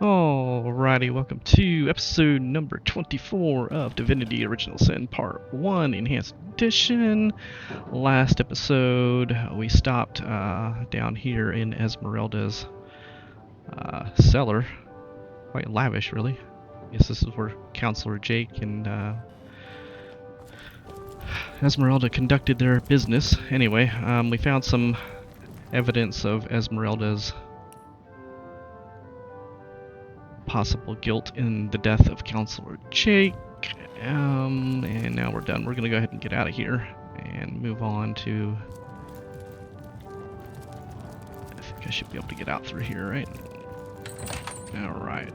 Alrighty, welcome to episode number 24 of Divinity Original Sin Part 1 Enhanced Edition. Last episode, we stopped down here in Esmeralda's cellar. Quite lavish, really. I guess this is where Counselor Jake and Esmeralda conducted their business. Anyway, we found some evidence of Esmeralda's possible guilt in the death of Counselor Jake, and now we're done. We're gonna go ahead and get out of here and move on to... I think I should be able to get out through here, right? Alright.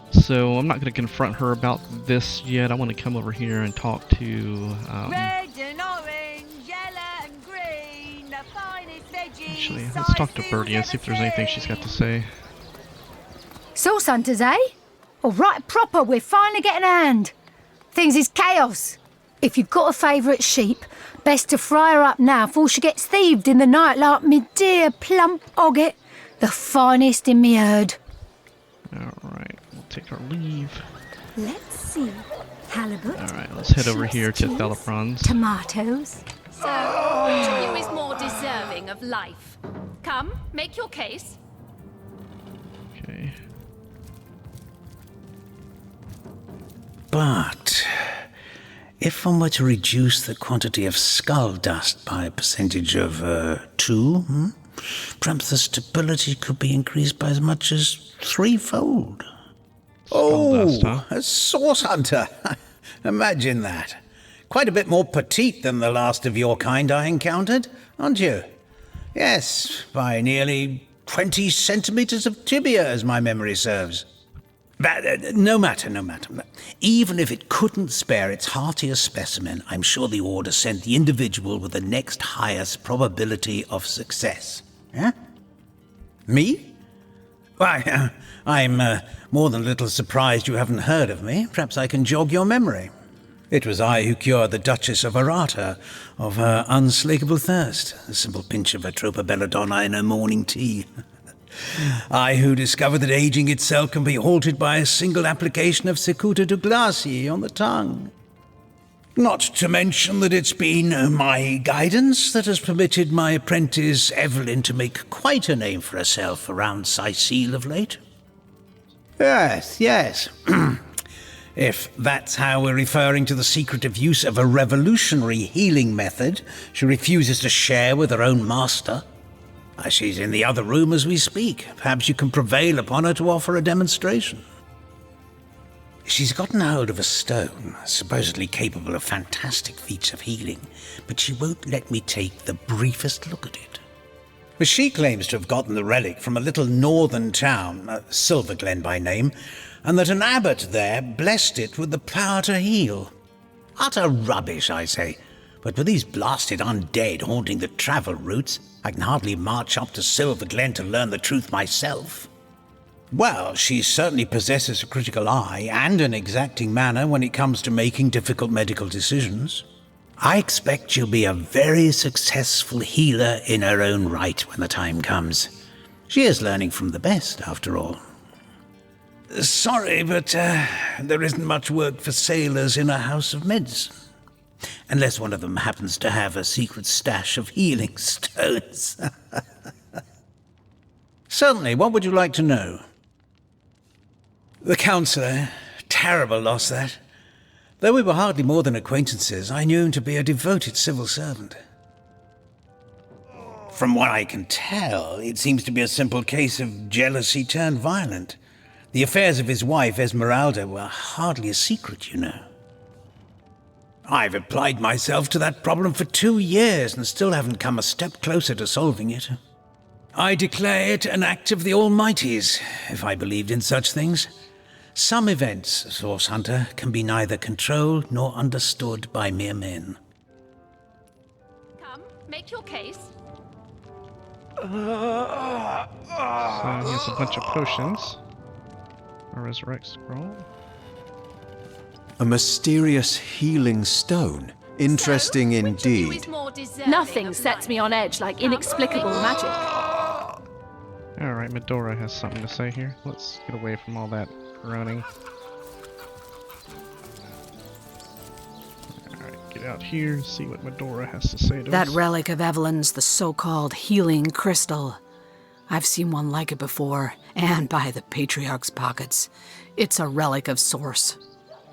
So I'm not gonna confront her about this yet. I want to come over here and talk to... Red and orange, yellow and green, the finest veggies. Actually, let's talk to Birdie and see if there's anything she's got to say. Sauce hunters, eh? All right, proper, we're finally getting a hand. Things is chaos. If you've got a favourite sheep, best to fry her up now before she gets thieved in the night like me dear plump Ogget, the finest in me herd. Alright, we'll take our leave. Let's see. Halibut. Alright, let's head over here to cheese, Thelopron's. Tomatoes. So, which of you is more deserving of life? Come, make your case. Okay. But if one were to reduce the quantity of skull dust by a percentage of 2, perhaps the stability could be increased by as much as 3-fold. Dust, huh? A sauce hunter. Imagine that. Quite a bit more petite than the last of your kind I encountered, aren't you? Yes, by nearly 20 centimeters of tibia, as my memory serves. But no matter. Even if it couldn't spare its heartiest specimen, I'm sure the order sent the individual with the next highest probability of success. Yeah? Me? Why, I'm more than a little surprised you haven't heard of me. Perhaps I can jog your memory. It was I who cured the Duchess of Arata of her unslakable thirst, a simple pinch of Atropa belladonna in her morning tea. I who discovered that aging itself can be halted by a single application of cicuta douglasii on the tongue. Not to mention that it's been my guidance that has permitted my apprentice Evelyn to make quite a name for herself around Sicile of late. Yes. If that's how we're referring to the secretive use of a revolutionary healing method she refuses to share with her own master. She's in the other room as we speak. Perhaps you can prevail upon her to offer a demonstration. She's gotten hold of a stone, supposedly capable of fantastic feats of healing, but she won't let me take the briefest look at it. But she claims to have gotten the relic from a little northern town, Silverglen by name, and that an abbot there blessed it with the power to heal. Utter rubbish, I say. But with these blasted undead haunting the travel routes, I can hardly march up to Silverglen to learn the truth myself. Well, she certainly possesses a critical eye and an exacting manner when it comes to making difficult medical decisions. I expect she'll be a very successful healer in her own right when the time comes. She is learning from the best, after all. Sorry, but there isn't much work for sailors in a house of medicine. Unless one of them happens to have a secret stash of healing stones. Certainly, what would you like to know? The counsellor, terrible loss that. Though we were hardly more than acquaintances, I knew him to be a devoted civil servant. From what I can tell, it seems to be a simple case of jealousy turned violent. The affairs of his wife, Esmeralda, were hardly a secret, you know. I've applied myself to that problem for 2 years and still haven't come a step closer to solving it. I declare it an act of the Almighty's, if I believed in such things. Some events, Source Hunter, can be neither controlled nor understood by mere men. Come, make your case. So here's a bunch of potions. A resurrect scroll. A mysterious healing stone. Interesting So, which of you indeed. is more deserving Nothing of sets life? me on edge like inexplicable magic. Alright, Medora has something to say here. Let's get away from all that groaning. Alright, get out here, see what Medora has to say to That us. relic of Evelyn's the so-called healing crystal. I've seen one like it before, and by the Patriarch's pockets. It's a relic of Source.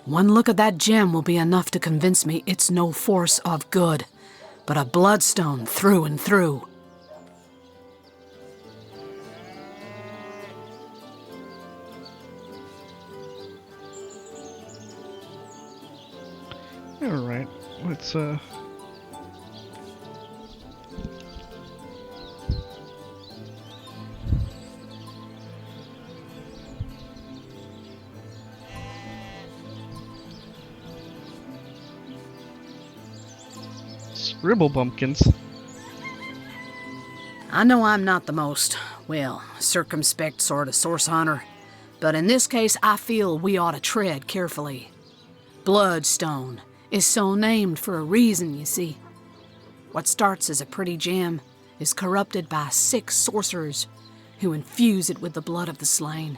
One look at that gem will be enough to convince me it's no force of good, but a bloodstone through and through. Alright, let's scribble bumpkins. I know I'm not the most, well, circumspect sort of source hunter, but in this case I feel we ought to tread carefully. Bloodstone is so named for a reason, you see. What starts as a pretty gem is corrupted by 6 sorcerers who infuse it with the blood of the slain.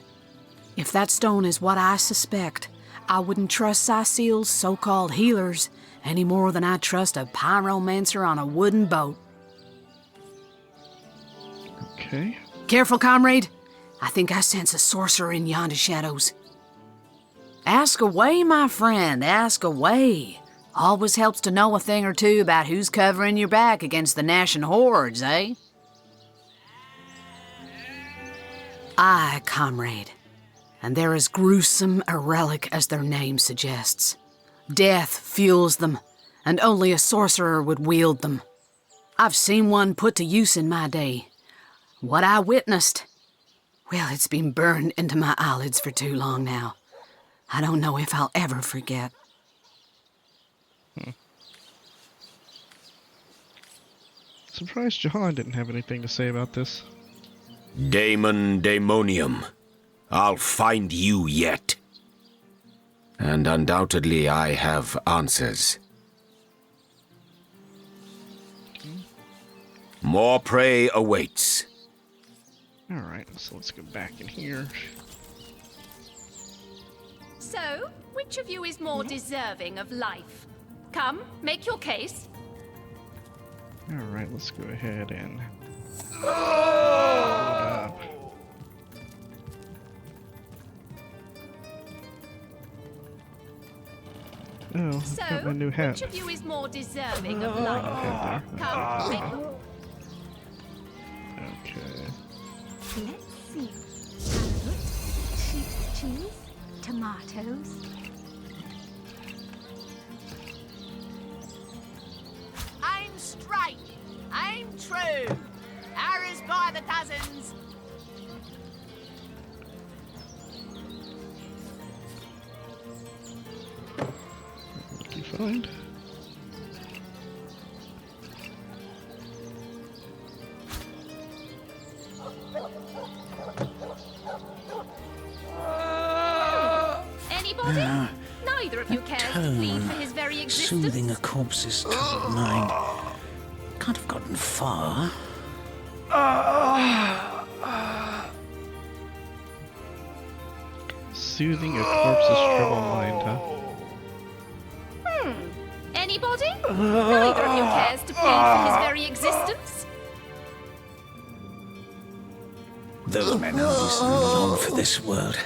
If that stone is what I suspect, I wouldn't trust Cecil's so-called healers any more than I'd trust a pyromancer on a wooden boat. Okay. Careful, comrade. I think I sense a sorcerer in yonder shadows. Ask away, my friend, ask away. Always helps to know a thing or two about who's covering your back against the gnashing hordes, eh? Aye, comrade. And they're as gruesome a relic as their name suggests. Death fuels them, and only a sorcerer would wield them. I've seen one put to use in my day. What I witnessed, well, it's been burned into my eyelids for too long now. I don't know if I'll ever forget. Surprised Jahan didn't have anything to say about this. Daemon Daemonium, I'll find you yet. And undoubtedly I have answers. More prey awaits. Alright, so let's go back in here. So, which of you is more deserving of life? Come, make your case. Alright, let's go ahead and load up. Oh, So, I've got my new hat. which of you is more deserving of life? Come, make your... Okay. Let's see. Carrot, sheep's cheese, tomatoes. I'm straight. I'm true. Arrows by the dozens. Lucky find. Anybody? Neither of you cares to plead for his very existence. Soothing a corpse's troubled mind. Can't have gotten far. Soothing a corpse's troubled mind, huh? Anybody? Neither of you cares to plead for his very existence. Those men only so long for this world.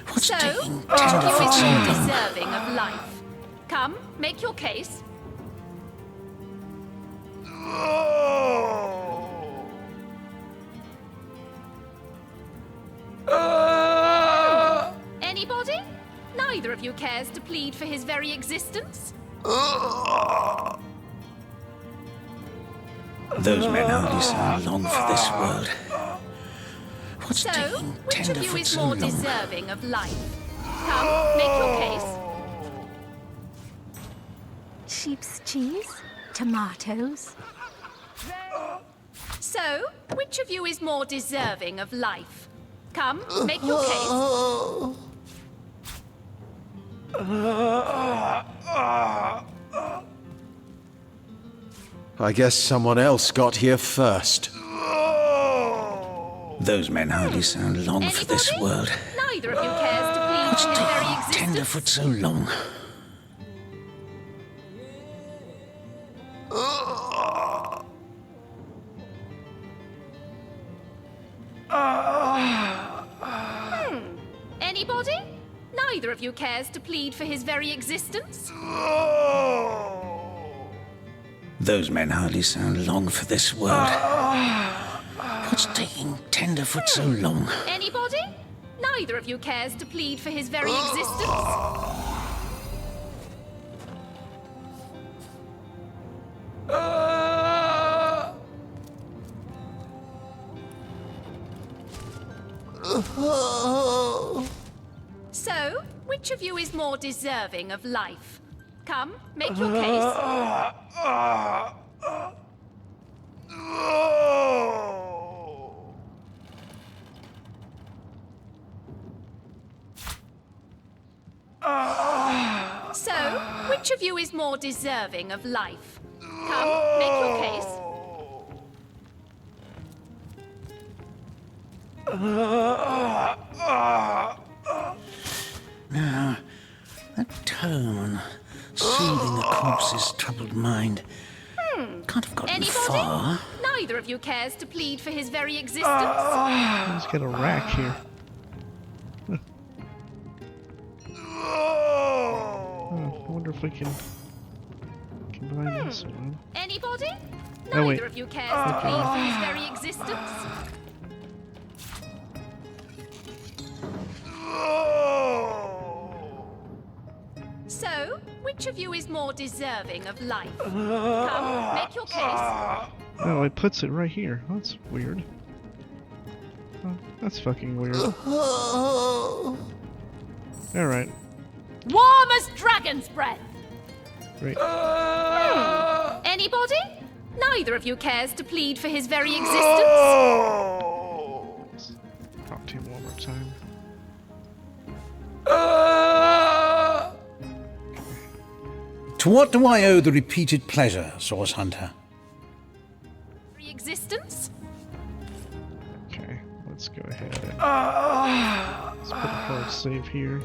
What's So, taking which of you tenderfoot is so more long? deserving of life? Come, make your case. Anybody? Neither of you cares to plead for his very existence. Those men only so long for this world. What's So, taking which of you tenderfoot is so more long? deserving of life? Come, make your case. Sheep's cheese, tomatoes. So, which of you is more deserving of life? Come, make your case. I guess someone else got here first. Those men hardly sound long for this Anybody? world. Neither of you cares to plead What's for his very taking existence. Tenderfoot so long? Anybody? Neither of you cares to plead for his very existence. Those men hardly sound long for this world. What's taking Tenderfoot so long? Anybody? Neither of you cares to plead for his very existence. So, which of you is more deserving of life? Come, make your case. So, which of you is more deserving of life? Come, make your case. Now, that tone, soothing a corpse's troubled mind, can't have gotten Anybody? far. Neither of you cares to plead for his very existence. He's got a rack here. Oh, I wonder if we can combine this one. Anybody? Oh, wait. Neither of you cares to plead for his very existence. So, which of you is more deserving of life? Come, make your case. Oh, it puts it right here. That's weird. Oh, that's fucking weird. Alright, Warm as dragon's breath. great. Anybody? Neither of you cares to plead for his very existence. Talk to him one more time. To what do I owe the repeated pleasure, Source Hunter? Very existence? Okay, let's go ahead and let's put a hard save here.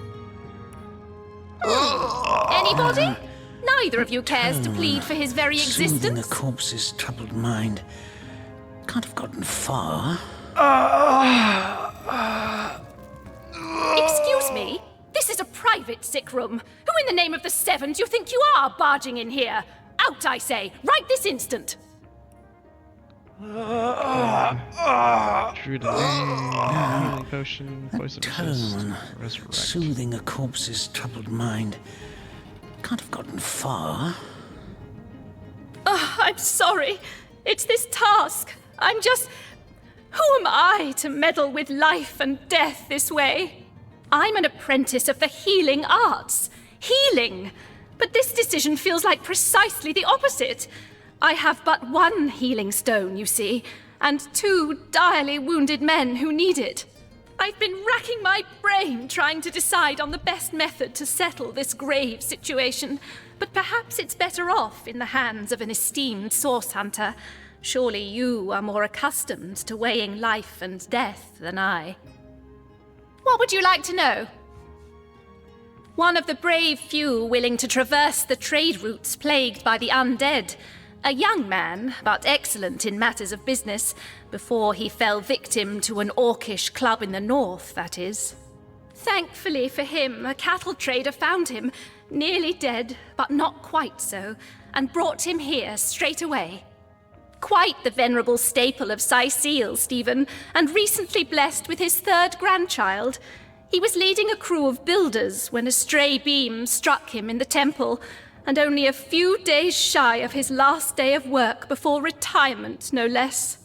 Anybody? Neither of you cares to plead for his very Soothing a existence. corpse's troubled mind, can't have gotten far. Excuse me? This is a private sick room. Who in the name of the Seven do you think you are barging in here? Out, I say, right this instant. Drew the name, healing potion, poison resist, Tone, resurrect. soothing a corpse's troubled mind, can't have gotten far. I'm sorry. It's this task. I'm just... Who am I to meddle with life and death this way? I'm an apprentice of the healing arts. Healing! But this decision feels like precisely the opposite. I have but one healing stone, you see, and two direly wounded men who need it. I've been racking my brain trying to decide on the best method to settle this grave situation, but perhaps it's better off in the hands of an esteemed source hunter. Surely you are more accustomed to weighing life and death than I. What would you like to know? One of the brave few willing to traverse the trade routes plagued by the undead. A young man, but excellent in matters of business, before he fell victim to an orcish club in the north, that is. Thankfully for him, a cattle trader found him, nearly dead, but not quite so, and brought him here straight away. Quite the venerable staple of Seal, Stephen, and recently blessed with his third grandchild. He was leading a crew of builders when a stray beam struck him in the temple, and only a few days shy of his last day of work before retirement, no less.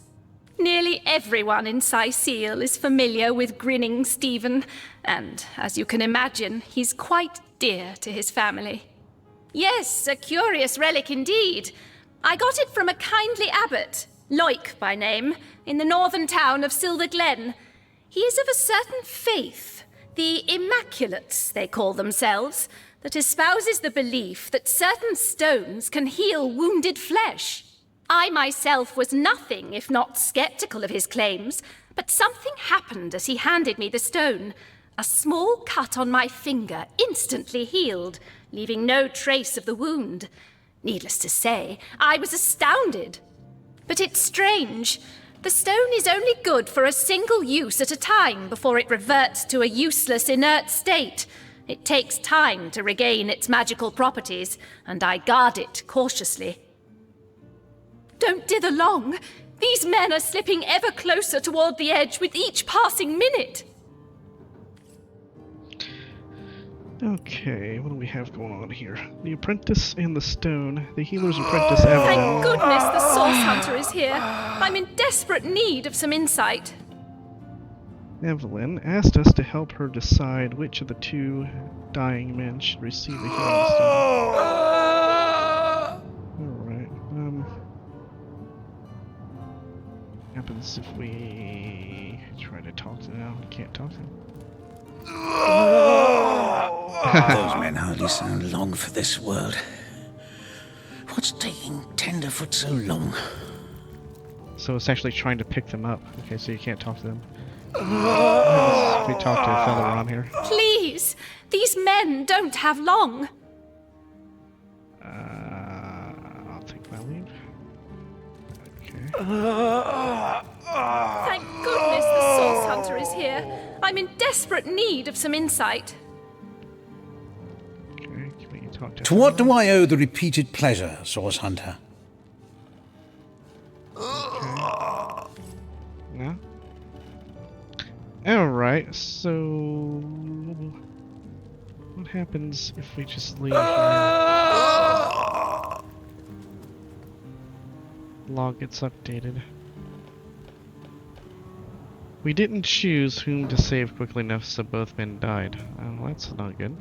Nearly everyone in Seal is familiar with Grinning Stephen, and, as you can imagine, he's quite dear to his family. Yes, a curious relic indeed. I got it from a kindly abbot, Loic by name, in the northern town of Silver Glen. He is of a certain faith, the Immaculates, they call themselves, that espouses the belief that certain stones can heal wounded flesh. I myself was nothing if not skeptical of his claims, But something happened as he handed me the stone. A small cut on my finger instantly healed, leaving no trace of the wound. Needless to say, I was astounded. But it's strange. The stone is only good for a single use at a time before it reverts to a useless, inert state. It takes time to regain its magical properties, and I guard it cautiously. Don't dither long. These men are slipping ever closer toward the edge with each passing minute. Okay, what do we have going on here? The apprentice and the stone. The healer's apprentice, Evelyn. Thank goodness the Source Hunter is here. I'm in desperate need of some insight. Evelyn asked us to help her decide which of the two dying men should receive the healing stone. Alright, what happens if we try to talk to them? We can't talk to them. Those men hardly sound long for this world. What's taking Tenderfoot so long? So it's actually trying to pick them up. Okay, so you can't talk to them. If we talk to a fellow around here. Please, these men don't have long. I'll take my leave. Okay. Thank goodness the Source Hunter is here. I'm in desperate need of some insight. Okay, can we talk To what do I owe the repeated pleasure, Source Hunter? No? Alright, so... what happens if we just leave here? Log gets updated. We didn't choose whom to save quickly enough so both men died. Oh, that's not good.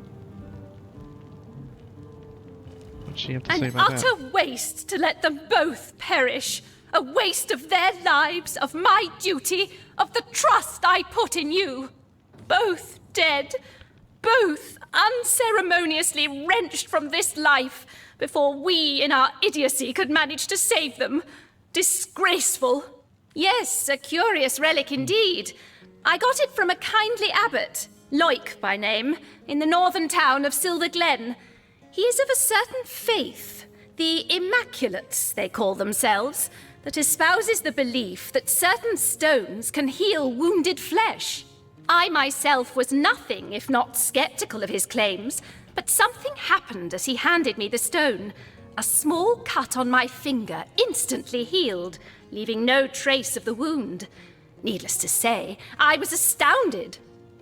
What'd she have to say An about that? utter waste to let them both perish. A waste of their lives, of my duty, of the trust I put in you. Both dead. Both unceremoniously wrenched from this life before we, in our idiocy, could manage to save them. Disgraceful. Yes, a curious relic indeed. I got it from a kindly abbot, Loic by name, in the northern town of Silver Glen. He is of a certain faith, the Immaculates, they call themselves, that espouses the belief that certain stones can heal wounded flesh. I myself was nothing if not skeptical of his claims, but something happened as he handed me the stone. A small cut on my finger instantly healed, leaving no trace of the wound. Needless to say, I was astounded.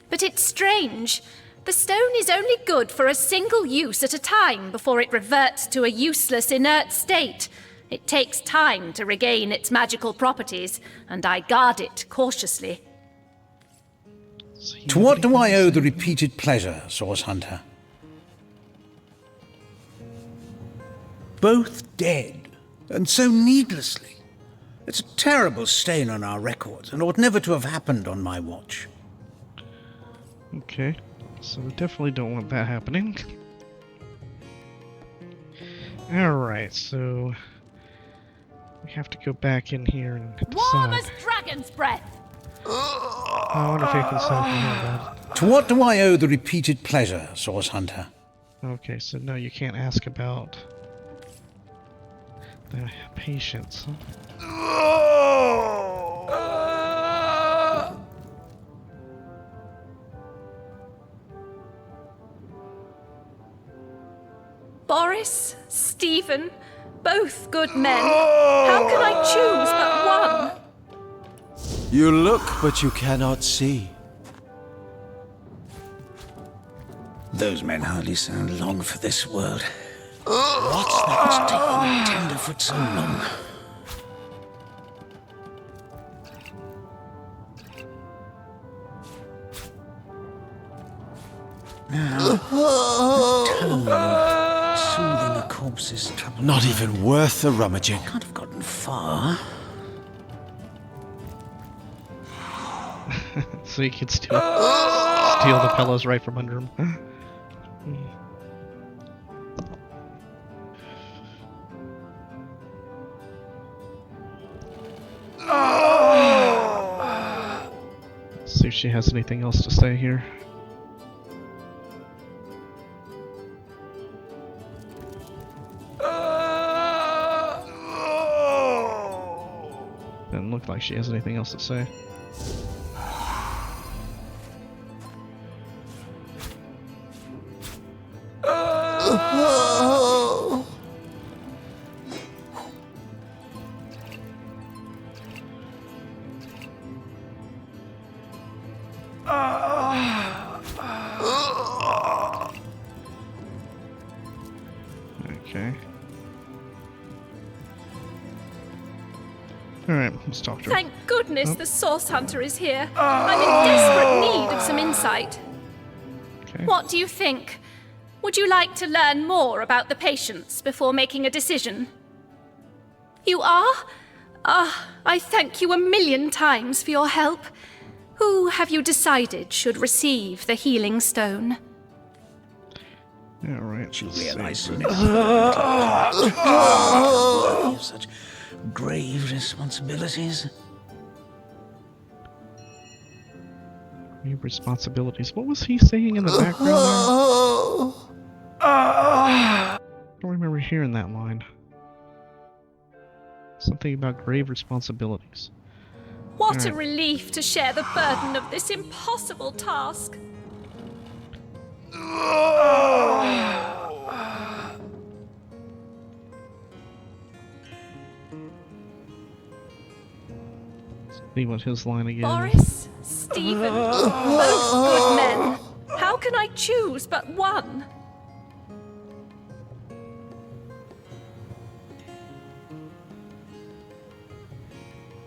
But it's strange. The stone is only good for a single use at a time before it reverts to a useless, inert state. It takes time to regain its magical properties, and I guard it cautiously. To what do I owe the repeated pleasure, Source Hunter? Both dead, and so needlessly. It's a terrible stain on our records, and ought never to have happened on my watch. Okay, so we definitely don't want that happening. Alright, so... we have to go back in here and Warm decide. as dragon's breath. I wonder if you can solve that. To what do I owe the repeated pleasure, Source Hunter? Okay, so no, you can't ask about the patients. Boris, Stephen, both good men. How can I choose but one? You look, but you cannot see. Those men hardly sound long for this world. What's that taking Tenderfoot so long? Tone of soothing a corpse's trouble. Not even worth the rummaging. Can't have gotten far. So you can steal the pillows right from under him. if she has anything else to say here. Doesn't look like she has anything else to say. Okay. Alright, let's talk to her. Thank goodness the Source Hunter is here. I'm in desperate need of some insight. Okay. What do you think? Would you like to learn more about the patients before making a decision? You are? I thank you a million times for your help. Who have you decided should receive the healing stone? Alright, She'll let's realize see. soon enough that of such grave responsibilities. Grave responsibilities. What was he saying in the background there? I don't remember hearing that line. Something about grave responsibilities. What a Alright. relief to share the burden of this impossible task. See what his line again. Boris, Stephen, both good men. How can I choose but one?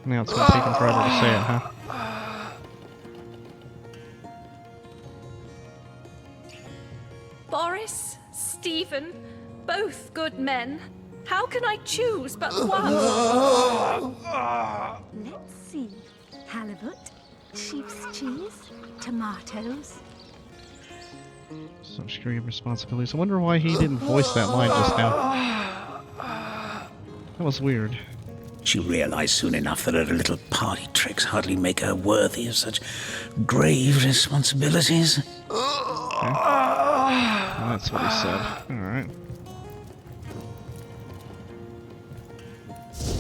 Now it's gonna take him forever to say it, huh? Boris, Stephen, both good men. How can I choose but one? Let's see. Halibut, sheep's cheese, tomatoes. Such grave responsibilities. I wonder why he didn't voice that line just now. That was weird. She'll realize soon enough that her little party tricks hardly make her worthy of such grave responsibilities. Okay. That's what he said. Alright.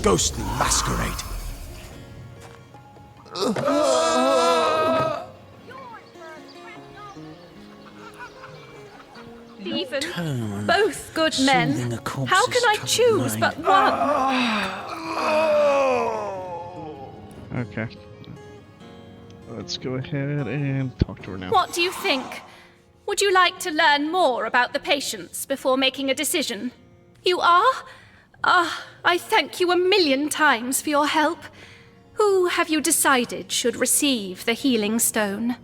Ghostly masquerade. Stephen, both good men. Soothing a corpse's How can I troubled choose mind. but one? Okay. Let's go ahead and talk to her now. What do you think? Would you like to learn more about the patients before making a decision? You are? I thank you a million times for your help. Who have you decided should receive the healing stone?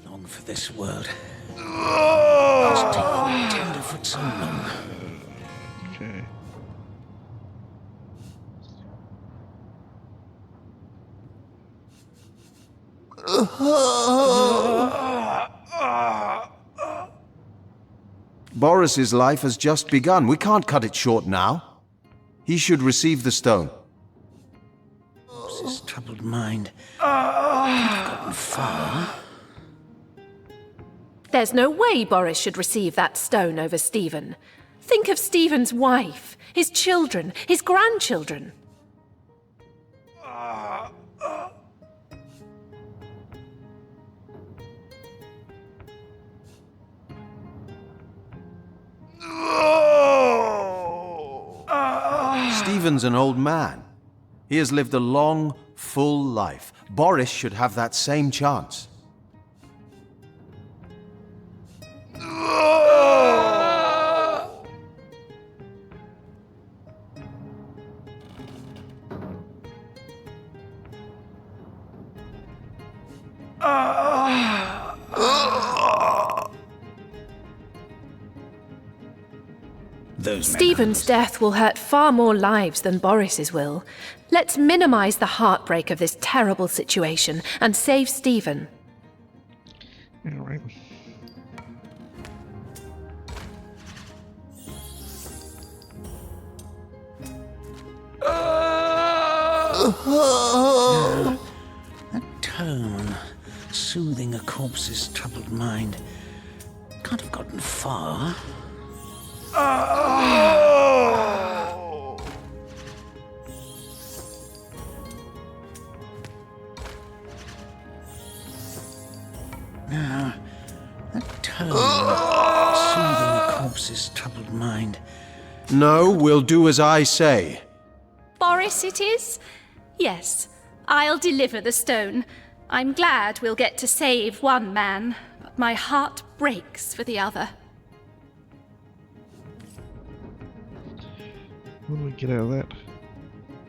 Long for this world. It's taken tenderfoot so long. Okay. Boris's life has just begun. We can't cut it short now. He should receive the stone. This troubled mind. I've gotten far. There's no way Boris should receive that stone over Stephen. Think of Stephen's wife, his children, his grandchildren. Stephen's an old man. He has lived a long, full life. Boris should have that same chance. Stephen's death will hurt far more lives than Boris's will. Let's minimize the heartbreak of this terrible situation and save Stephen. Alright. That tone, soothing a corpse's troubled mind. Can't have gotten far. Now, that tone, soothing a corpse's troubled mind. No, we'll do as I say. Boris it is? Yes, I'll deliver the stone. I'm glad we'll get to save one man, but my heart breaks for the other. What do we get out of that?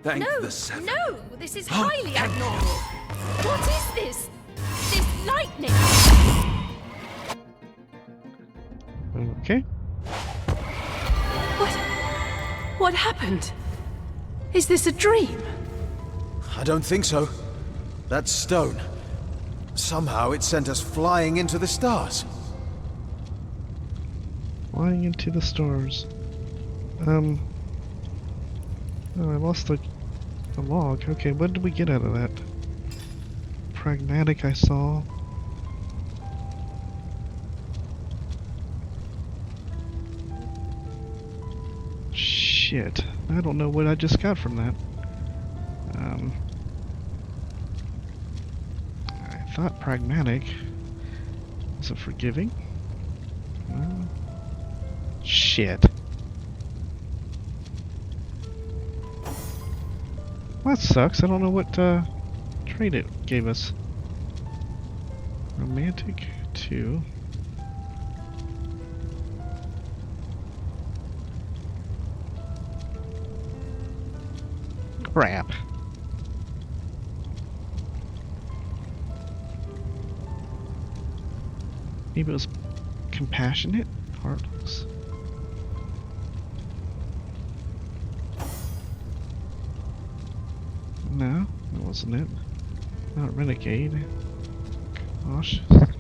Thank No, the seven. no, this is highly abnormal. What is this? This lightning? Okay. What happened? Is this a dream? I don't think so. That stone. Somehow it sent us flying into the stars. Flying into the stars. Oh, I lost the log. Okay, what did we get out of that? Pragmatic, I saw. Shit. I don't know what I just got from that. I thought pragmatic. Was it forgiving? Shit. That sucks. I don't know what trait it gave us. Romantic 2. Crap. Maybe it was compassionate? Heartless. No, that wasn't it. Not renegade. Cautious. Wild.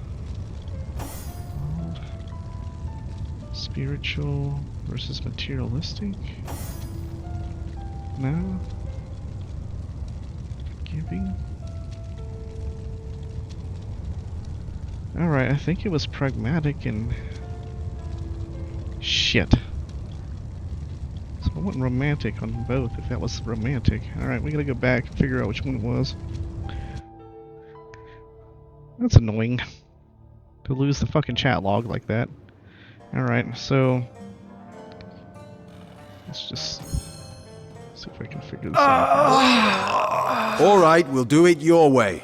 Spiritual versus materialistic. No. Giving. Alright, I think it was pragmatic and shit. So I went romantic on both if that was romantic. Alright, we gotta go back and figure out which one it was. That's annoying. To lose the fucking chat log like that. Alright, so let's just see if I can figure this out. All right, we'll do it your way.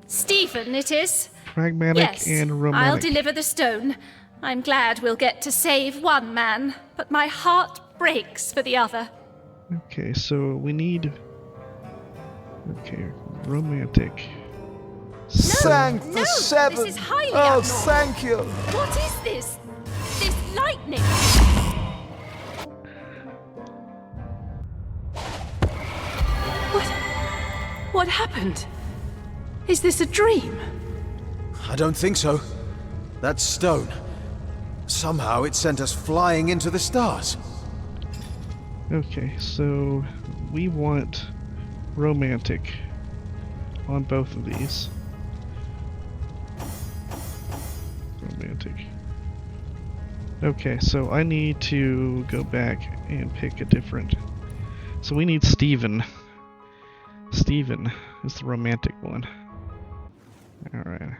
Stephen, it is? Pragmatic Yes, and romantic. I'll deliver the stone. I'm glad we'll get to save one man, but my heart breaks for the other. Okay, so we need. Okay, romantic. Thank No, the seven. this is highly Oh, abnormal. thank you. What is this? This lightning? What happened? Is this a dream? I don't think so. That stone. Somehow it sent us flying into the stars. Okay, so we want romantic on both of these. Romantic. Okay, so I need to go back and pick a different. So we need Stephen. Stephen is the romantic one. Alright.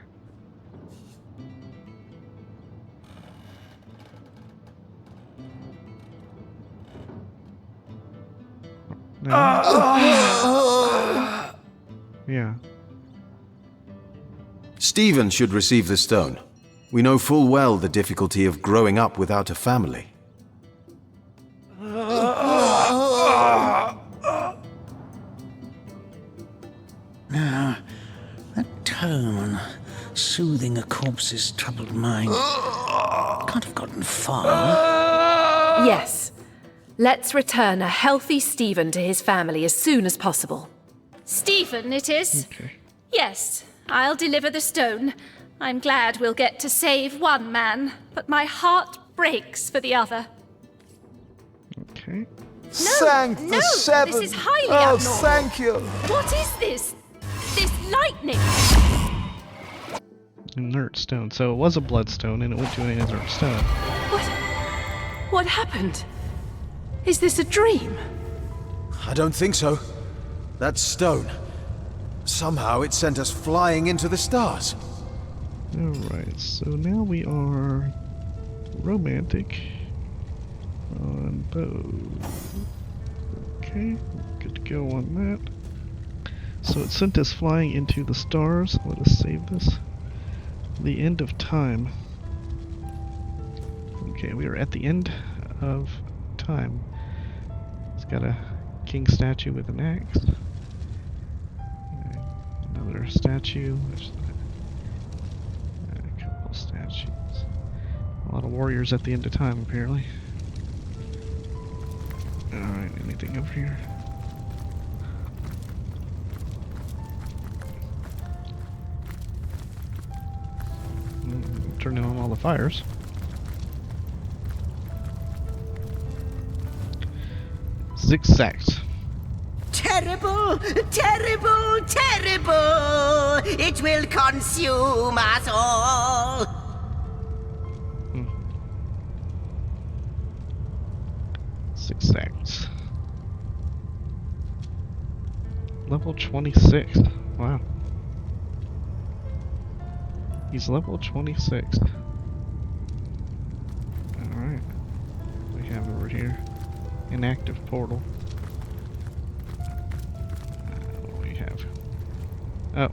No? Yeah. Stephen should receive the stone. We know full well the difficulty of growing up without a family. Now, that tone, soothing a corpse's troubled mind. Can't have gotten far. Yes. Let's return a healthy Stephen to his family as soon as possible. Stephen, it is? Okay. Yes, I'll deliver the stone. I'm glad we'll get to save one man, but my heart breaks for the other. Okay. Thank No, the seven. this is highly Oh, abnormal. thank you. What is this? This lightning! Inert stone. So it was a bloodstone and it went to an inert stone. What happened? Is this a dream? I don't think so. That stone. Somehow it sent us flying into the stars. Alright, so now we are romantic on both. Okay, good to go on that. So it sent us flying into the stars. Let us save this. The end of time. Okay, we are at the end of time. It's got a king statue with an axe. Another statue. A couple statues. A lot of warriors at the end of time, apparently. Alright, anything over here? Turning on all the fires. Zigzags. Terrible, terrible, terrible! It will consume us all! Zigzags. Level 26. Wow. He's level 26. Alright. We have over here inactive portal. What do we have? Oh.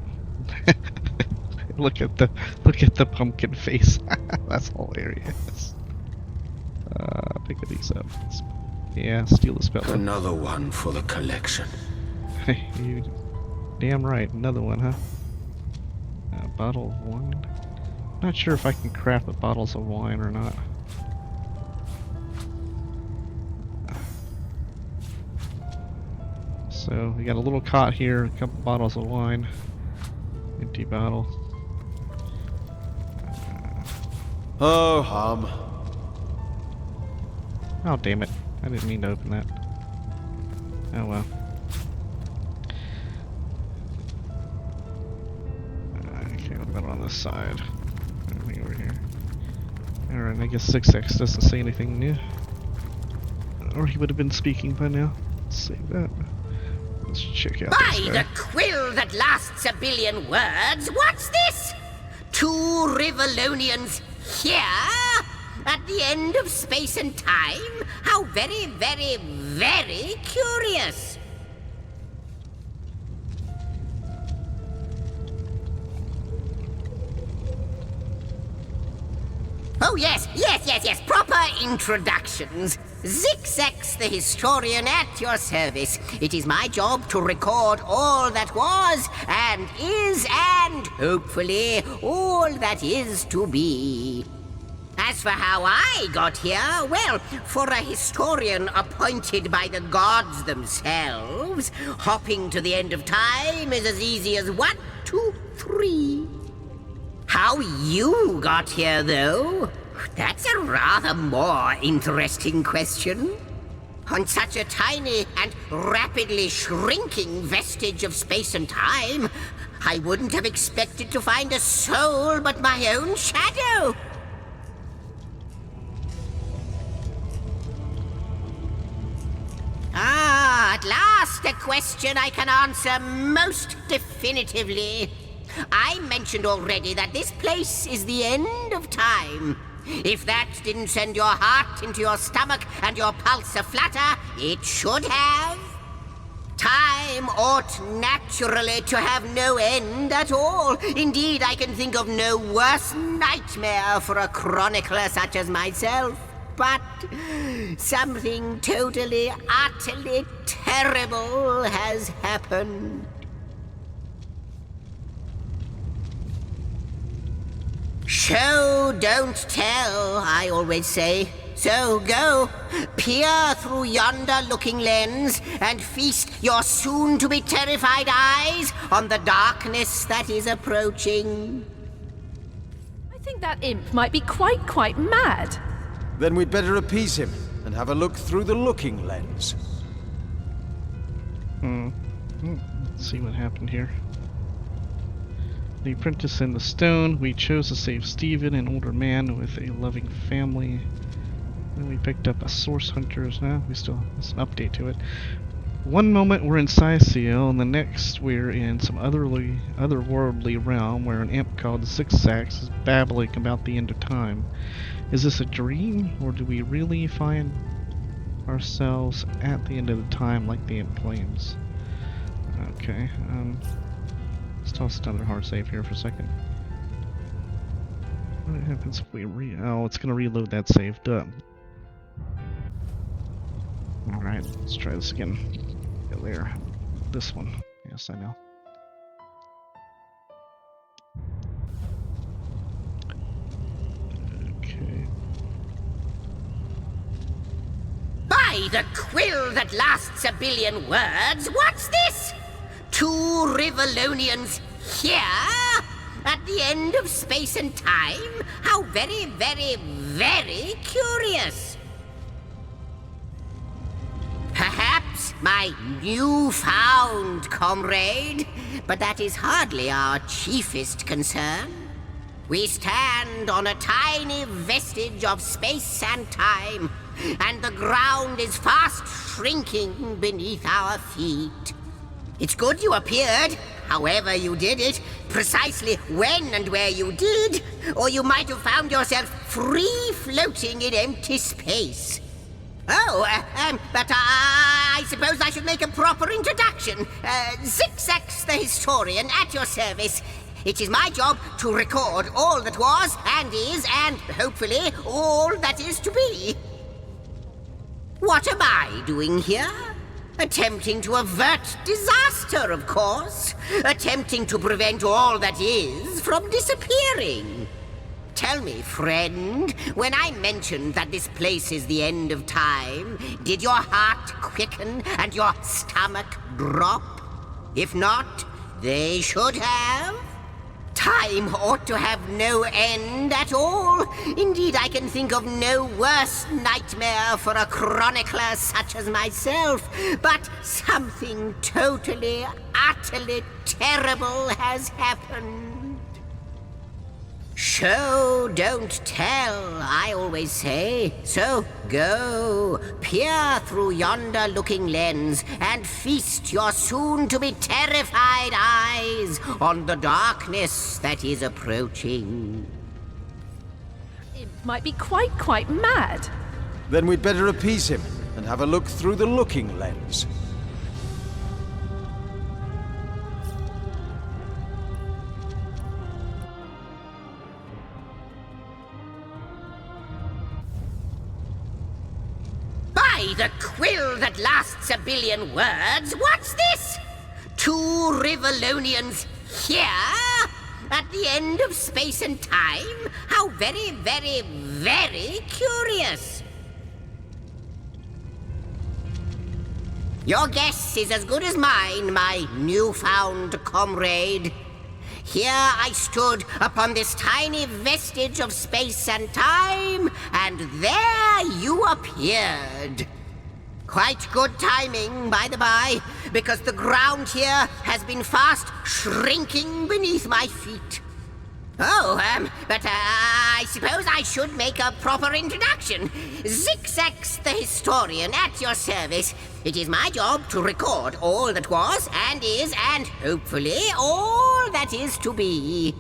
look at the pumpkin face. That's hilarious. Pick these up. Yeah, steal the spell. Another one for the collection. Hey, you damn right. Another one, huh? A bottle of wine. Not sure if I can craft the bottles of wine or not. So we got a little cot here, a couple bottles of wine, empty bottle. Oh, hum. Oh damn it! I didn't mean to open that. Oh well. Okay, what about on this side? Anything over here? Alright, I guess 6X doesn't say anything new. Or he would have been speaking by now. Let's save that. Let's check out By this the guy. quill that lasts a billion words, what's this? 2 Rivalonians here? At the end of space and time? How very, very, very curious. Oh, yes, proper introductions. Zixex the historian at your service. It is my job to record all that was, and is, and hopefully all that is to be. As for how I got here, well, for a historian appointed by the gods themselves, hopping to the end of time is as easy as 1, 2, 3. How you got here, though? That's a rather more interesting question. On such a tiny and rapidly shrinking vestige of space and time, I wouldn't have expected to find a soul but my own shadow. Ah, at last a question I can answer most definitively. I mentioned already that this place is the end of time. If that didn't send your heart into your stomach and your pulse a-flutter, it should have. Time ought naturally to have no end at all. Indeed, I can think of no worse nightmare for a chronicler such as myself. But something totally, utterly terrible has happened. Show, don't tell, I always say. So go, peer through yonder looking lens and feast your soon-to-be terrified eyes on the darkness that is approaching. I think that imp might be quite mad. Then we'd better appease him and have a look through the looking lens. Let's see what happened here. The Apprentice and the Stone. We chose to save Stephen, an older man with a loving family. Then we picked up a Source Hunters. Now we still there's an update to it. One moment we're in Siciel, and the next we're in some otherworldly realm where an imp called Zixax is babbling about the end of time. Is this a dream, or do we really find ourselves at the end of the time like the imp claims? Okay, let's toss another hard save here for a second. What happens if we oh, it's gonna reload that save. Duh. Alright, let's try this again. Go there. This one. Yes, I know. Okay. By the quill that lasts a billion words, what's this? 2 Rivalonians here? At the end of space and time? How very, very, very curious. Perhaps my newfound comrade, but that is hardly our chiefest concern. We stand on a tiny vestige of space and time, and the ground is fast shrinking beneath our feet. It's good you appeared, however you did it, precisely when and where you did, or you might have found yourself free floating in empty space. Oh, but I suppose I should make a proper introduction. Zixax the Historian at your service. It is my job to record all that was and is and, hopefully, all that is to be. What am I doing here? Attempting to avert disaster, of course. Attempting to prevent all that is from disappearing. Tell me, friend, when I mentioned that this place is the end of time, did your heart quicken and your stomach drop? If not, they should have. Time ought to have no end at all. Indeed, I can think of no worse nightmare for a chronicler such as myself. But something totally, utterly terrible has happened. Show, don't tell, I always say. So go, peer through yonder looking lens, and feast your soon-to-be terrified eyes on the darkness that is approaching. It might be quite mad. Then we'd better appease him and have a look through the looking lens. By the quill that lasts a billion words, what's this? 2 Rivalonians here? At the end of space and time? How very, very, very curious. Your guess is as good as mine, my newfound comrade. Here I stood upon this tiny vestige of space and time, and there you appeared. Quite good timing, by the by, because the ground here has been fast shrinking beneath my feet. Oh, but I suppose I should make a proper introduction. Zixax the Historian at your service. It is my job to record all that was and is and, hopefully, all that is to be.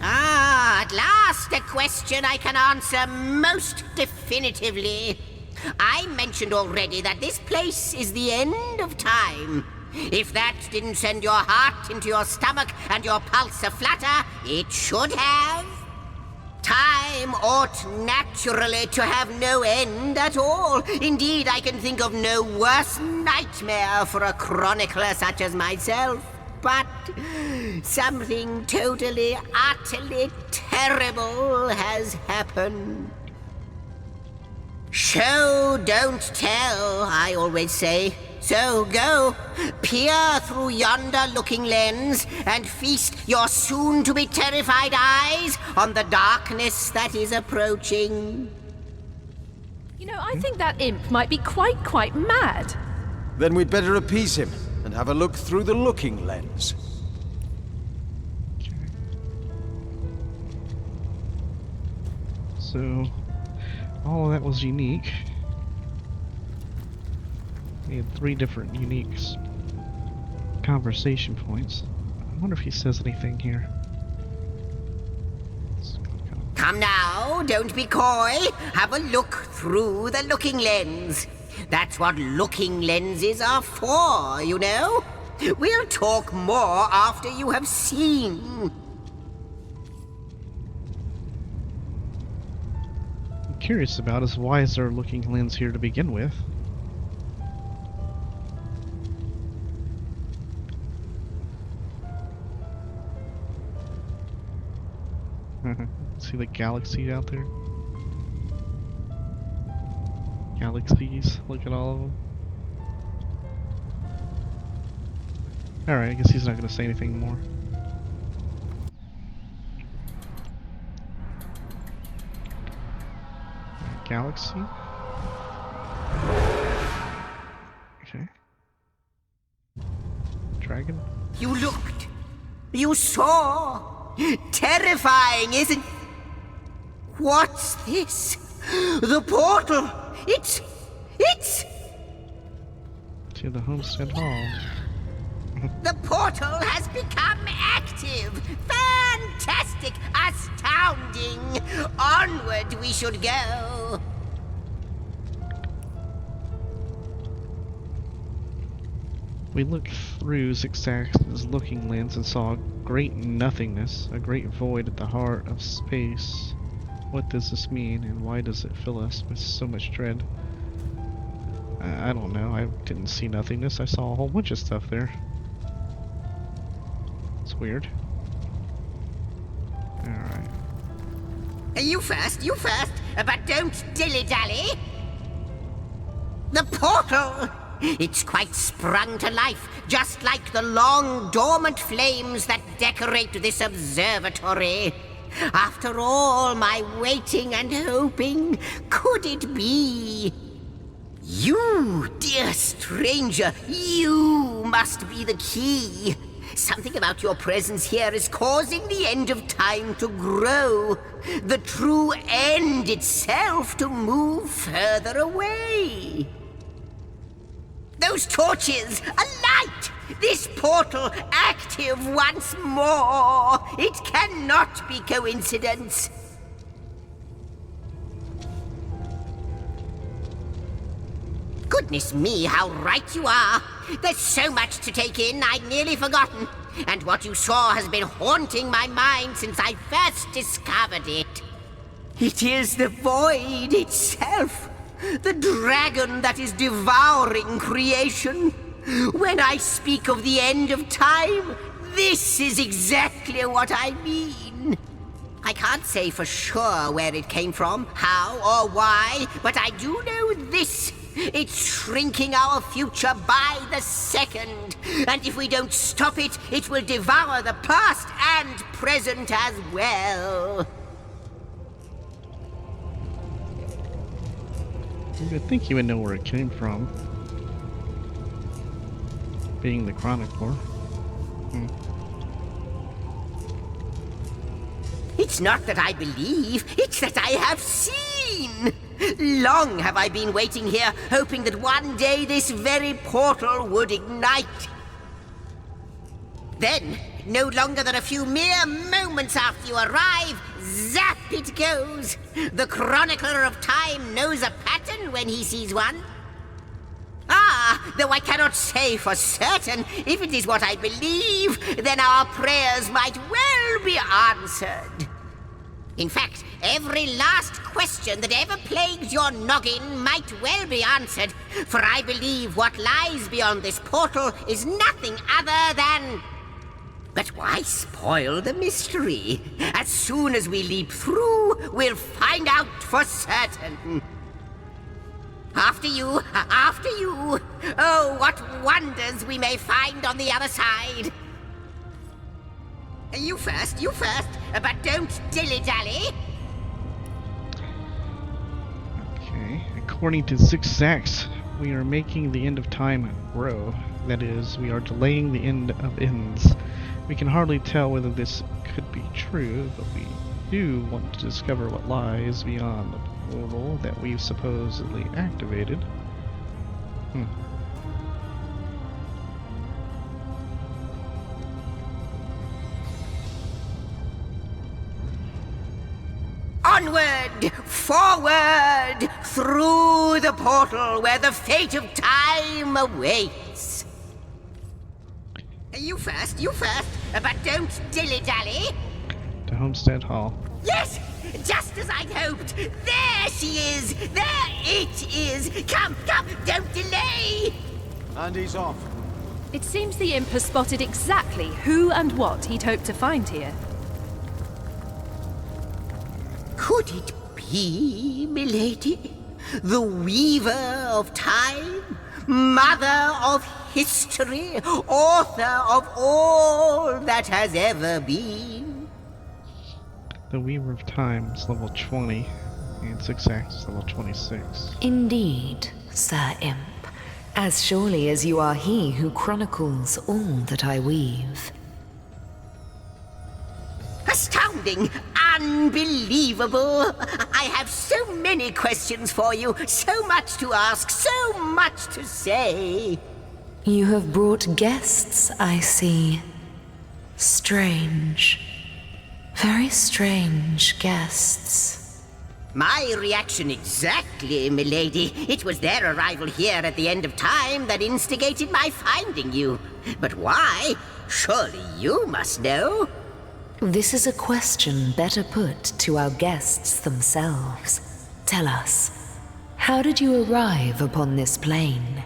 Ah, at last a question I can answer most definitively. I mentioned already that this place is the end of time. If that didn't send your heart into your stomach and your pulse a-flutter, it should have. Time ought naturally to have no end at all. Indeed, I can think of no worse nightmare for a chronicler such as myself. But something totally, utterly terrible has happened. Show, don't tell, I always say. So go, peer through yonder looking lens, and feast your soon-to-be terrified eyes on the darkness that is approaching. You know, I think that imp might be quite mad. Then we'd better appease him and have a look through the looking lens. So, all of that was unique. We had 3 different unique conversation points. I wonder if he says anything here. Come now, don't be coy. Have a look through the looking lens. That's what looking lenses are for, you know. We'll talk more after you have seen. I'm curious about is why is there a looking lens here to begin with? See the galaxy out there? Galaxies, look at all of them. Alright, I guess he's not going to say anything more. Galaxy? Okay. Dragon? You looked. You saw. Terrifying, isn't... What's this? The portal! It's... To the Homestead Hall. The portal has become active! Fantastic! Astounding! Onward we should go! We looked through Zigzag's looking lens and saw a great nothingness, a great void at the heart of space. What does this mean, and why does it fill us with so much dread? I don't know. I didn't see nothingness. I saw a whole bunch of stuff there. It's weird. Alright. You first, but don't dilly-dally. The portal! It's quite sprung to life, just like the long dormant flames that decorate this observatory. After all my waiting and hoping, could it be? You, dear stranger, you must be the key. Something about your presence here is causing the end of time to grow. The true end itself to move further away. Those torches! A light! This portal active once more! It cannot be coincidence! Goodness me, how right you are! There's so much to take in, I'd nearly forgotten. And what you saw has been haunting my mind since I first discovered it. It is the void itself. The dragon that is devouring creation. When I speak of the end of time, this is exactly what I mean. I can't say for sure where it came from, how or why, but I do know this. It's shrinking our future by the second. And if we don't stop it, it will devour the past and present as well. You would think you would know where it came from. Being the chronicler. It's not that I believe, it's that I have seen. Long have I been waiting here, hoping that one day this very portal would ignite. Then, no longer than a few mere moments after you arrive, zap it goes. The chronicler of time knows a pattern when he sees one. Ah, though I cannot say for certain, if it is what I believe, then our prayers might well be answered. In fact, every last question that ever plagued your noggin might well be answered, for I believe what lies beyond this portal is nothing other than... But why spoil the mystery? As soon as we leap through, we'll find out for certain. After you, after you. Oh, what wonders we may find on the other side. You first, but don't dilly-dally. Okay, according to Zigzags, we are making the end of time grow. That is, we are delaying the end of ends. We can hardly tell whether this could be true, but we do want to discover what lies beyond the portal that we've supposedly activated. Onward, forward, through the portal where the fate of time awaits. You first, but don't dilly-dally. To Homestead Hall. Yes, just as I'd hoped. There she is, there it is. Come, don't delay. And he's off. It seems the imp has spotted exactly who and what he'd hoped to find here. Could it be, milady? The weaver of time? Mother of history? Author of all that has ever been? The Weaver of Time is level 20, and 6-Axe is level 26. Indeed, Sir Imp. As surely as you are he who chronicles all that I weave. Astounding! Unbelievable! I have so many questions for you, so much to ask, so much to say. You have brought guests, I see. Strange. Very strange guests. My reaction exactly, milady. It was their arrival here at the end of time that instigated my finding you. But why? Surely you must know. This is a question better put to our guests themselves. Tell us, how did you arrive upon this plane?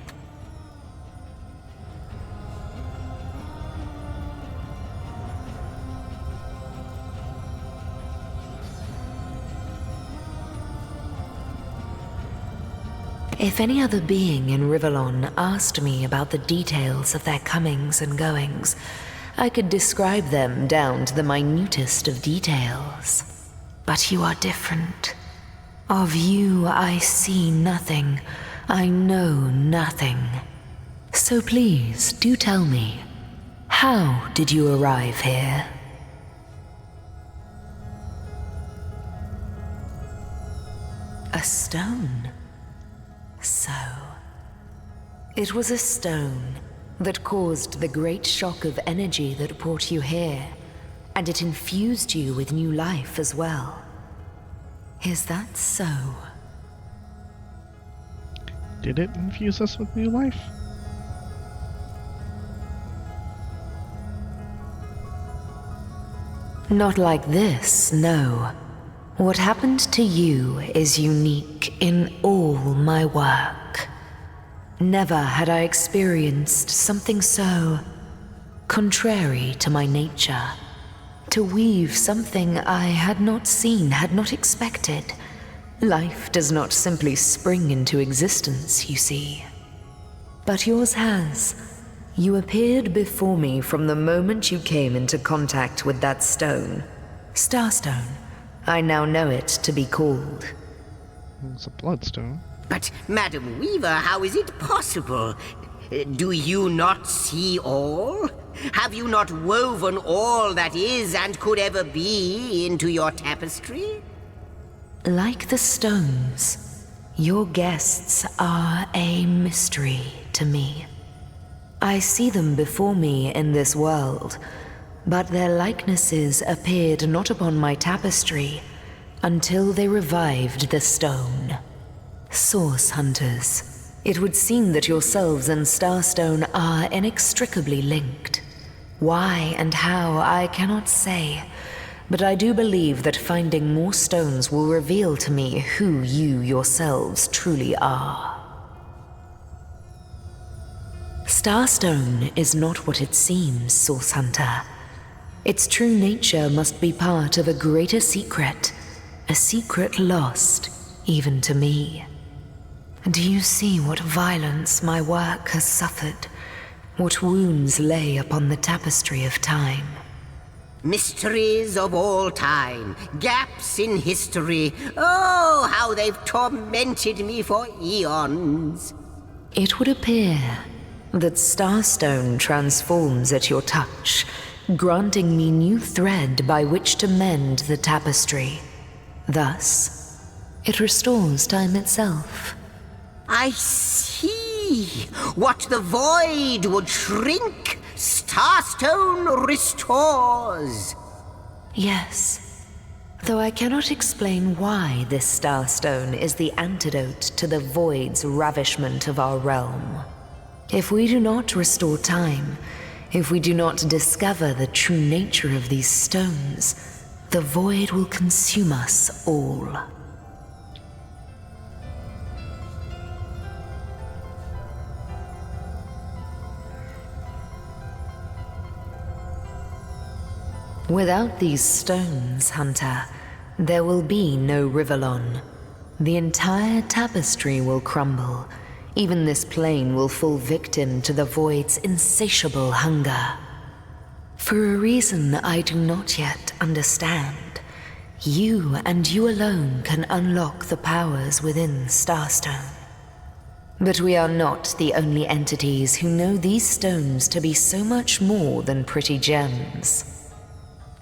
If any other being in Rivellon asked me about the details of their comings and goings, I could describe them down to the minutest of details. But you are different. Of you I see nothing. I know nothing. So please, do tell me, how did you arrive here? A stone. So, it was a stone that caused the great shock of energy that brought you here, and it infused you with new life as well. Is that so? Did it infuse us with new life? Not like this, no. What happened to you is unique in all my work. Never had I experienced something so contrary to my nature. To weave something I had not seen, had not expected. Life does not simply spring into existence, you see. But yours has. You appeared before me from the moment you came into contact with that stone. Starstone. I now know it to be called. It's a bloodstone. But, Madam Weaver, how is it possible? Do you not see all? Have you not woven all that is and could ever be into your tapestry? Like the stones, your guests are a mystery to me. I see them before me in this world, but their likenesses appeared not upon my tapestry until they revived the stone. Source hunters, it would seem that yourselves and Starstone are inextricably linked. Why and how, I cannot say, but I do believe that finding more stones will reveal to me who you yourselves truly are. Starstone is not what it seems, Source Hunter. Its true nature must be part of a greater secret, a secret lost even to me. Do you see what violence my work has suffered? What wounds lay upon the tapestry of time? Mysteries of all time, gaps in history. Oh, how they've tormented me for eons. It would appear that Starstone transforms at your touch, granting me new thread by which to mend the tapestry. Thus, it restores time itself. I see. What the void would shrink, Starstone restores. Yes, though I cannot explain why this Starstone is the antidote to the void's ravishment of our realm. If we do not restore time, if we do not discover the true nature of these stones, the void will consume us all. Without these stones, Hunter, there will be no Rivellon. The entire tapestry will crumble. Even this plane will fall victim to the void's insatiable hunger. For a reason I do not yet understand, you and you alone can unlock the powers within Starstone. But we are not the only entities who know these stones to be so much more than pretty gems.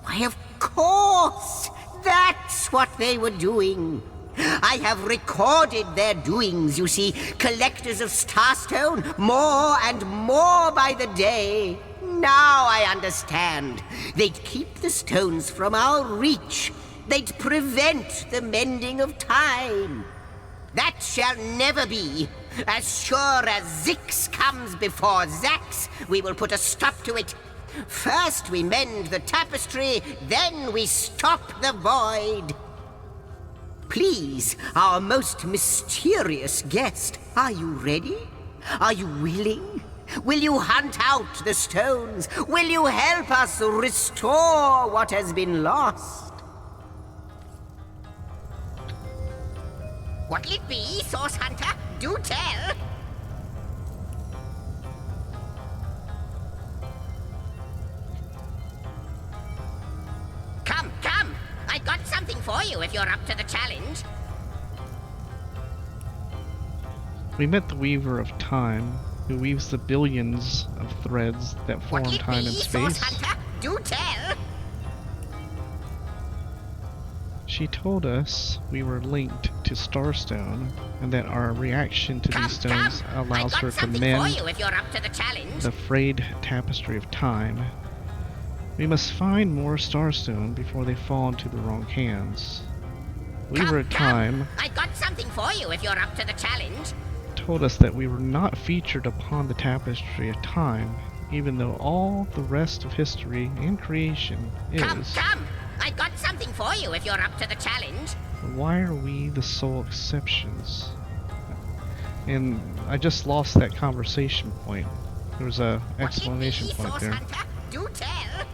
Why, of course! That's what they were doing. I have recorded their doings, you see. Collectors of Starstone, more and more by the day. Now I understand. They'd keep the stones from our reach. They'd prevent the mending of time. That shall never be. As sure as Zix comes before Zax, we will put a stop to it. First we mend the tapestry, then we stop the void. Please, our most mysterious guest, are you ready? Are you willing? Will you hunt out the stones? Will you help us restore what has been lost? What'll it be, Source Hunter? Do tell! Come! I got something for you if you're up to the challenge. We met the Weaver of Time, who weaves the billions of threads that form time and space. Source Hunter? Do tell! She told us we were linked to Starstone, and that our reaction to these stones allows her to mend the frayed tapestry of time. We must find more Starstone before they fall into the wrong hands. Weaver of Time I got something for you if you're up to the challenge. Told us that we were not featured upon the tapestry of time, even though all the rest of history and creation is. Come! I got something for you if you're up to the challenge. Why are we the sole exceptions? And I just lost that conversation point. There was a exclamation point there. Hunter? Do tell!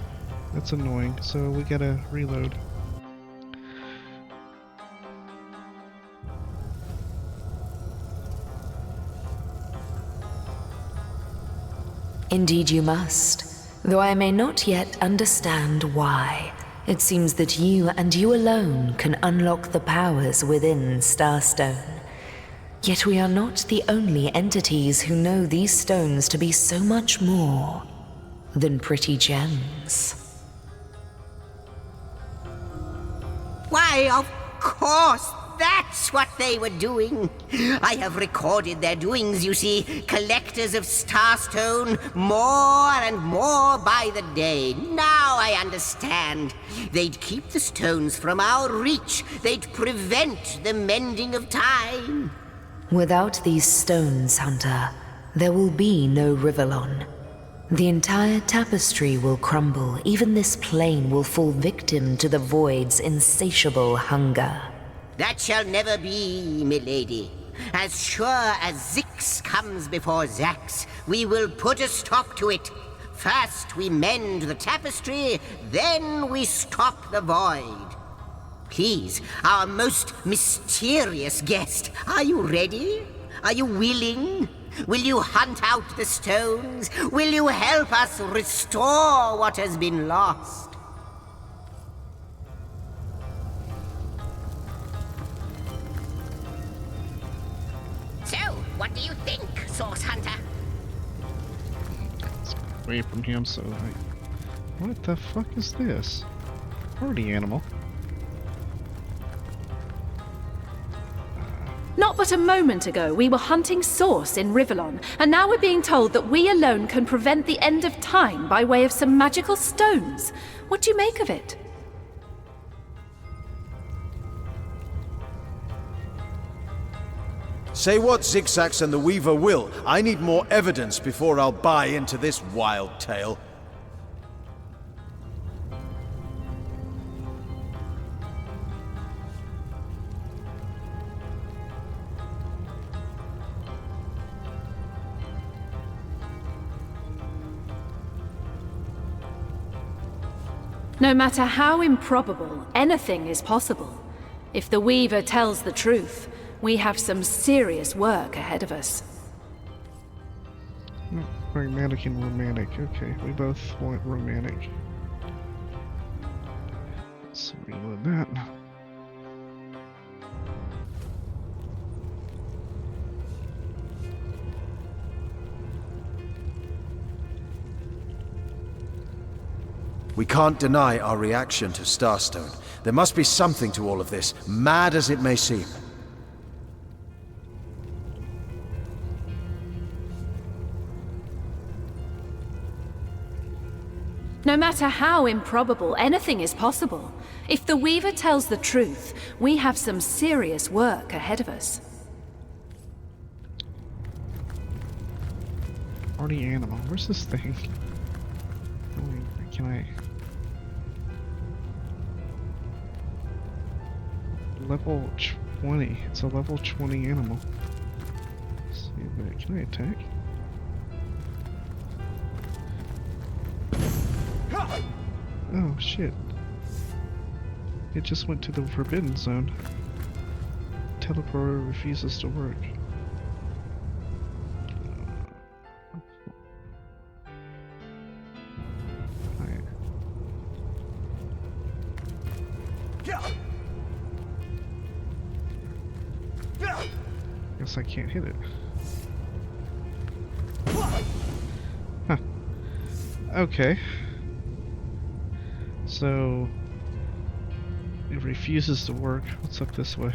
That's annoying, so we gotta reload. Indeed you must, though I may not yet understand why. It seems that you and you alone can unlock the powers within Starstone. Yet we are not the only entities who know these stones to be so much more than pretty gems. Why, of course, that's what they were doing. I have recorded their doings, you see. Collectors of Starstone, more and more by the day. Now I understand. They'd keep the stones from our reach. They'd prevent the mending of time. Without these stones, Hunter, there will be no Rivellon. The entire tapestry will crumble. Even this plane will fall victim to the void's insatiable hunger. That shall never be, milady. As sure as Zix comes before Zax, we will put a stop to it. First we mend the tapestry, then we stop the void. Please, our most mysterious guest, are you ready? Are you willing? Will you hunt out the stones? Will you help us restore what has been lost? So, what do you think, Source Hunter? Let's get away from him so I What the fuck is this? Party animal. Not but a moment ago, we were hunting Source in Rivellon, and now we're being told that we alone can prevent the end of time by way of some magical stones. What do you make of it? Say what Zigzags and the Weaver will. I need more evidence before I'll buy into this wild tale. No matter how improbable, anything is possible. If the Weaver tells the truth, we have some serious work ahead of us. Oh, pragmatic and romantic. Okay, we both want romantic. So reload that. We can't deny our reaction to Starstone. There must be something to all of this, mad as it may seem. No matter how improbable, anything is possible. If the Weaver tells the truth, we have some serious work ahead of us. Party animal. Where's this thing? Can I... Level 20. It's a level 20 animal. Let's see, but can I attack? Oh shit. It just went to the forbidden zone. Teleporter refuses to work. Guess I can't hit it. Huh. Okay. So it refuses to work. What's up this way?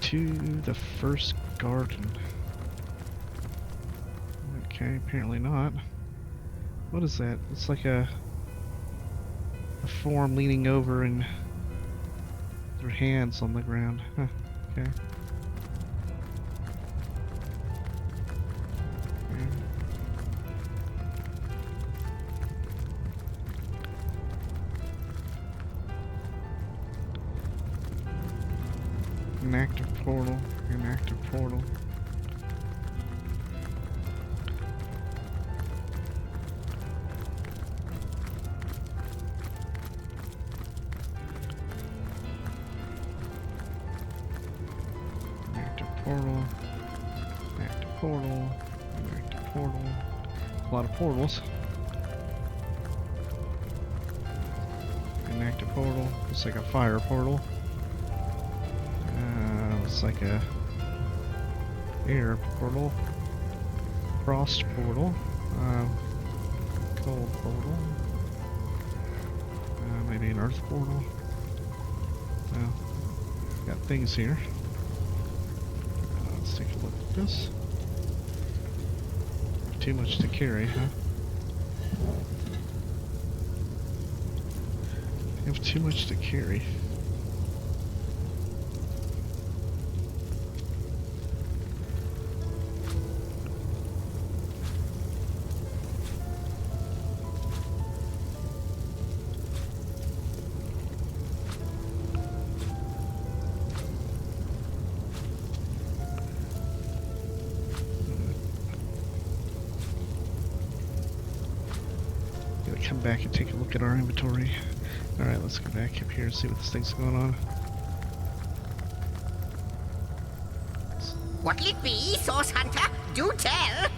To the first garden. Okay, apparently not. What is that? It's like a form leaning over and their hands on the ground. Huh, okay. Inactive portal, inactive portal. Inactive portal, inactive portal, inactive portal. A lot of portals. Inactive portal, it's like a fire portal. It's like a air portal, frost portal, cold portal, maybe an earth portal. Well, got things here. Let's take a look at this. Too much to carry, huh? You have too much to carry. Come back and take a look at our inventory. Alright, let's go back up here and see what this thing's going on. What'll it be, Source Hunter? Do tell!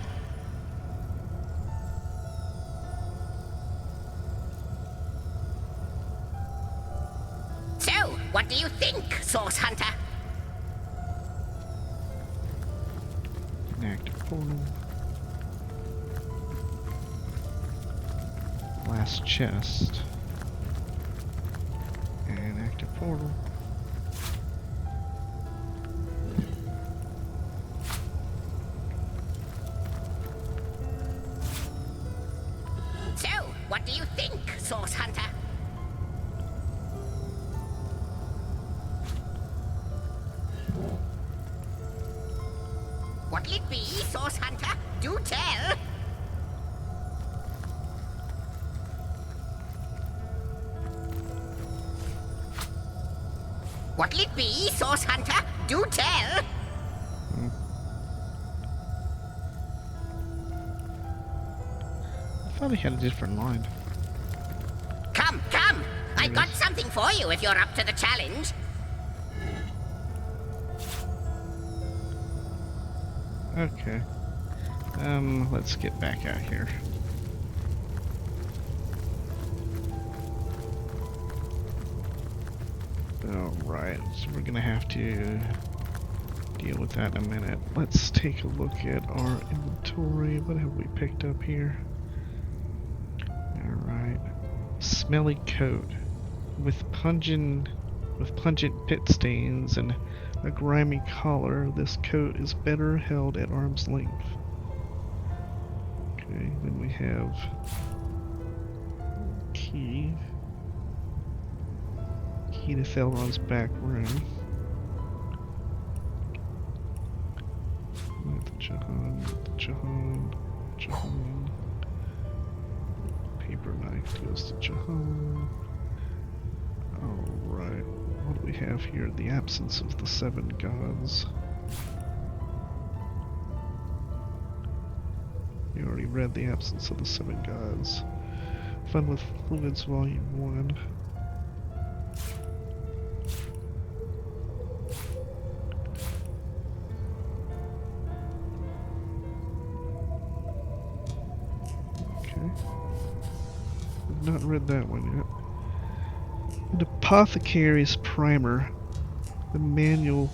So, what do you think, Source Hunter? Inactive portal. last chest. And active portal. So, what do you think, Source Hunter? What'll it be, Source Hunter? Do tell! What'll it be, Source Hunter? Do tell! I thought he had a different line. Come! I got something for you if you're up to the challenge. Okay. Let's get back out here. Alright, so we're gonna have to deal with that in a minute. Let's take a look at our inventory. What have we picked up here? Alright. Smelly coat with pungent pit stains and a grimy collar. This coat is better held at arm's length. Okay, then we have key to Thelron's back room. Jahan. Paper knife goes to Jahan. Alright, what do we have here? The absence of the 7 gods. You already read the absence of the 7 gods. Fun with Fluids Volume 1. Not read that one yet. An Apothecary's Primer. The manual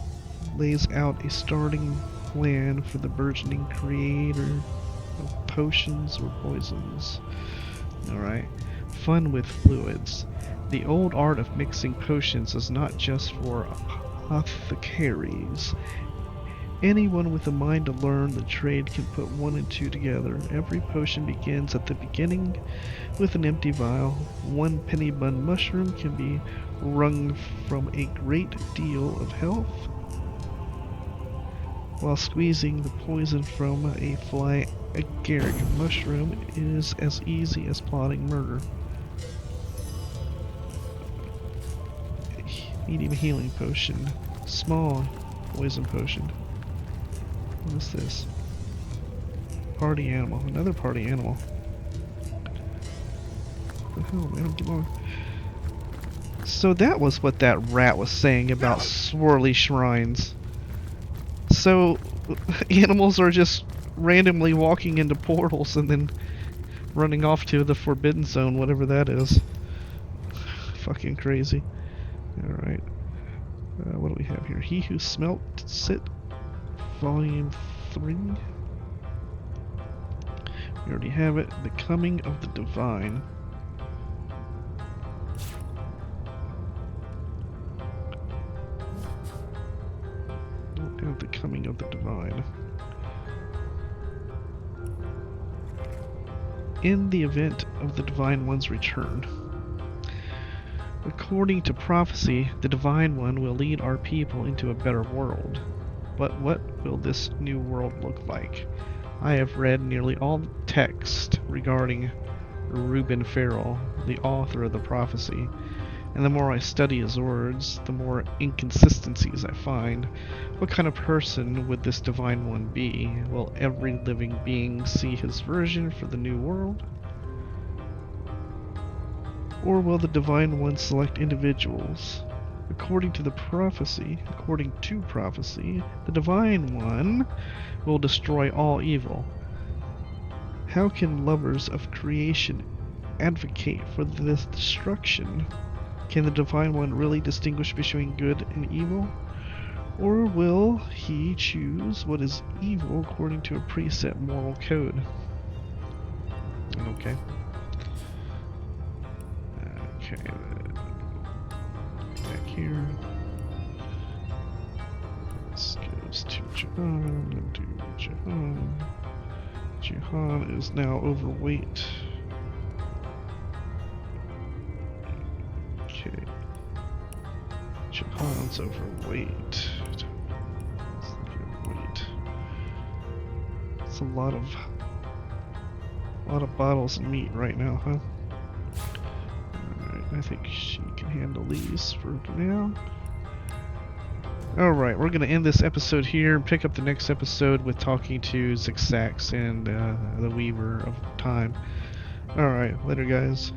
lays out a starting plan for the burgeoning creator of potions or poisons. Alright. Fun with fluids. The old art of mixing potions is not just for apothecaries. Anyone with a mind to learn the trade can put 1 and 2 together. Every potion begins at the beginning with an empty vial. 1 penny bun mushroom can be wrung from a great deal of health, while squeezing the poison from a fly agaric mushroom is as easy as plotting murder. Medium healing potion. Small poison potion. What is this? Party animal. Another party animal. What the hell, man? Get on. So that was what that rat was saying about swirly shrines. So animals are just randomly walking into portals and then running off to the Forbidden Zone, whatever that is. Fucking crazy. Alright. What do we have here? He Who Smelt It, Volume 3. We already have it. The Coming of the Divine. Don't have the Coming of the Divine. In the event of the Divine One's return. According to prophecy, the Divine One will lead our people into a better world. But what will this new world look like? I have read nearly all the text regarding Reuben Farrell, the author of the prophecy, and the more I study his words, the more inconsistencies I find. What kind of person would this Divine One be? Will every living being see his version for the new world? Or will the Divine One select individuals? According to prophecy, the Divine One will destroy all evil. How can lovers of creation advocate for this destruction? Can the Divine One really distinguish between good and evil? Or will he choose what is evil according to a preset moral code? Okay. Okay. Back here. This goes to Jahan and to Jahan. Jahan is now overweight. Okay. Jahan's overweight. Let's look at weight. It's a lot of bottles of meat right now, huh? Alright, I think she can handle these for now. Alright, we're going to end this episode here and pick up the next episode with talking to Zixax and the Weaver of Time. Alright, later guys.